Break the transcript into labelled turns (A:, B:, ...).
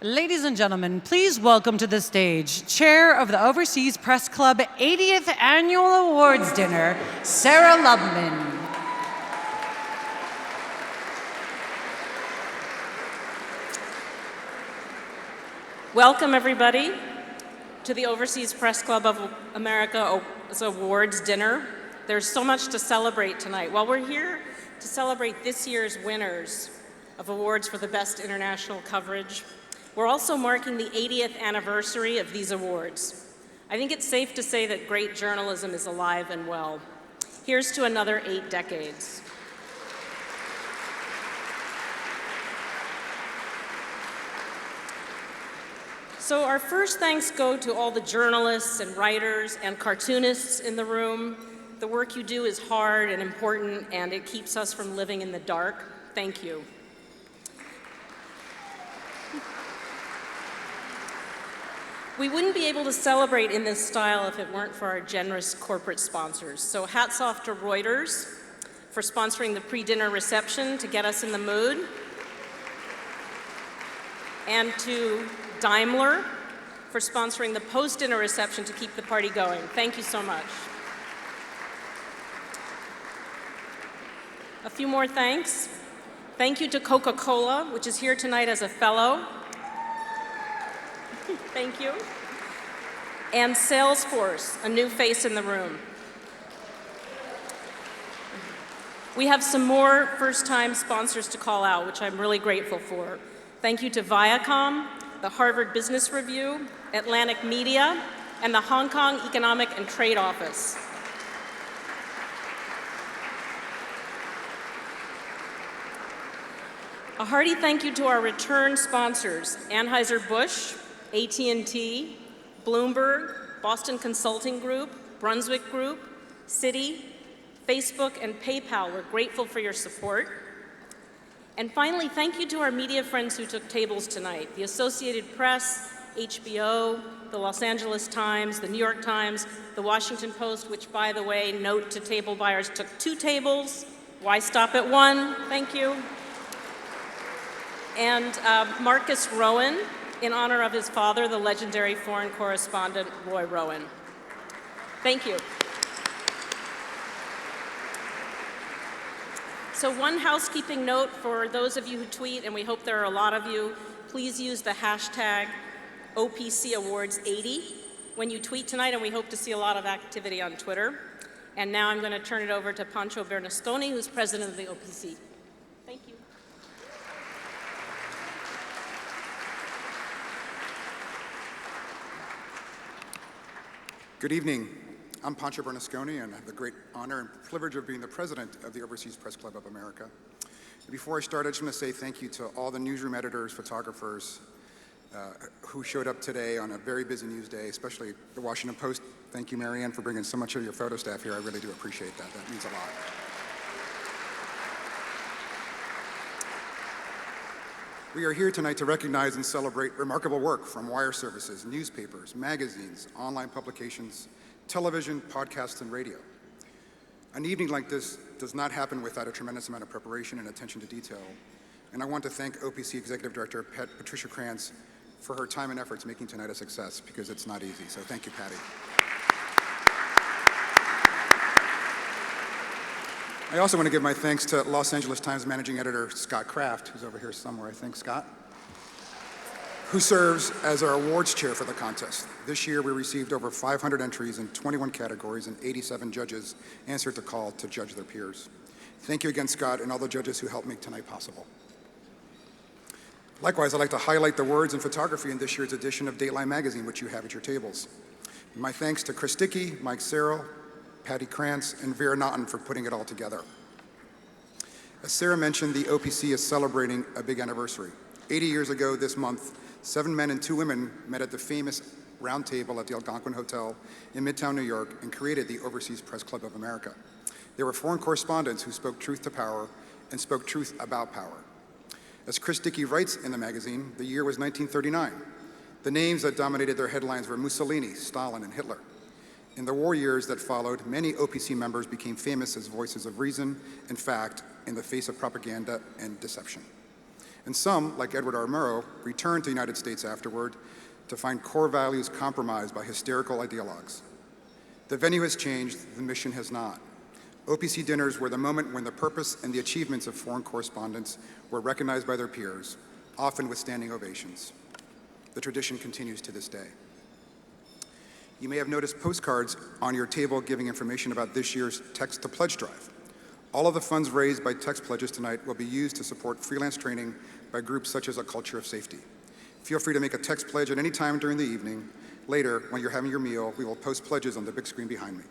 A: Ladies and gentlemen, please welcome to the stage Chair of the Overseas Press Club 80th Annual Awards Dinner, Sarah Lubman.
B: Welcome, everybody, to the Overseas Press Club of America's Awards Dinner. There's so much to celebrate tonight. While we're here to celebrate this year's winners of awards for the best international coverage, we're also marking the 80th anniversary of these awards. I think it's safe to say that great journalism is alive and well. Here's to another 8 decades. So our first thanks go to all the journalists and writers and cartoonists in the room. The work you do is hard and important, and it keeps us from living in the dark. Thank you. We wouldn't be able to celebrate in this style if it weren't for our generous corporate sponsors. So hats off to Reuters for sponsoring the pre-dinner reception to get us in the mood, and to Daimler for sponsoring the post-dinner reception to keep the party going. Thank you so much. A few more thanks. Thank you to Coca-Cola, which is here tonight as a fellow. Thank you. And Salesforce, a new face in the room. We have some more first-time sponsors to call out, which I'm really grateful for. Thank you to Viacom, the Harvard Business Review, Atlantic Media, and the Hong Kong Economic and Trade Office. A hearty thank you to our return sponsors, Anheuser-Busch, AT&T, Bloomberg, Boston Consulting Group, Brunswick Group, Citi, Facebook, and PayPal. We're grateful for your support. And finally, thank you to our media friends who took tables tonight, the Associated Press, HBO, the Los Angeles Times, the New York Times, the Washington Post, which, by the way, note to table buyers, took 2 tables. Why stop at 1? Thank you. And Marcus Rowan, in honor of his father, the legendary foreign correspondent Roy Rowan. Thank you. So one housekeeping note for those of you who tweet, and we hope there are a lot of you, please use the hashtag OPC Awards 80 when you tweet tonight, and we hope to see a lot of activity on Twitter. And now I'm going to turn it over to Pancho Bernasconi, who's president of the OPC. Thank you.
C: Good evening. I'm Pancho Bernasconi, and I have the great honor and privilege of being the president of the Overseas Press Club of America. Before I start, I just want to say thank you to all the newsroom editors, photographers who showed up today on a very busy news day, especially the Washington Post. Thank you, Marianne, for bringing so much of your photo staff here. I really do appreciate that. That means a lot. We are here tonight to recognize and celebrate remarkable work from wire services, newspapers, magazines, online publications, television, podcasts, and radio. An evening like this does not happen without a tremendous amount of preparation and attention to detail. And I want to thank OPC Executive Director Patricia Krantz for her time and efforts making tonight a success, because it's not easy. So thank you, Patty. I also want to give my thanks to Los Angeles Times Managing Editor Scott Kraft, who's over here somewhere, I think, Scott, who serves as our awards chair for the contest. This year, we received over 500 entries in 21 categories, and 87 judges answered the call to judge their peers. Thank you again, Scott, and all the judges who helped make tonight possible. Likewise, I'd like to highlight the words and photography in this year's edition of Dateline Magazine, which you have at your tables. My thanks to Chris Dickey, Mike Serrell, Patty Krantz, and Vera Naughton for putting it all together. As Sarah mentioned, the OPC is celebrating a big anniversary. 80 years ago this month, 7 men and 2 women met at the famous round table at the Algonquin Hotel in Midtown, New York, and created the Overseas Press Club of America. They were foreign correspondents who spoke truth to power and spoke truth about power. As Chris Dickey writes in the magazine, the year was 1939. The names that dominated their headlines were Mussolini, Stalin, and Hitler. In the war years that followed, many OPC members became famous as voices of reason and fact in the face of propaganda and deception. And some, like Edward R. Murrow, returned to the United States afterward to find core values compromised by hysterical ideologues. The venue has changed, the mission has not. OPC dinners were the moment when the purpose and the achievements of foreign correspondents were recognized by their peers, often with standing ovations. The tradition continues to this day. You may have noticed postcards on your table giving information about this year's Text to Pledge drive. All of the funds raised by text pledges tonight will be used to support freelance training by groups such as A Culture of Safety. Feel free to make a text pledge at any time during the evening. Later, when you're having your meal, we will post pledges on the big screen behind me.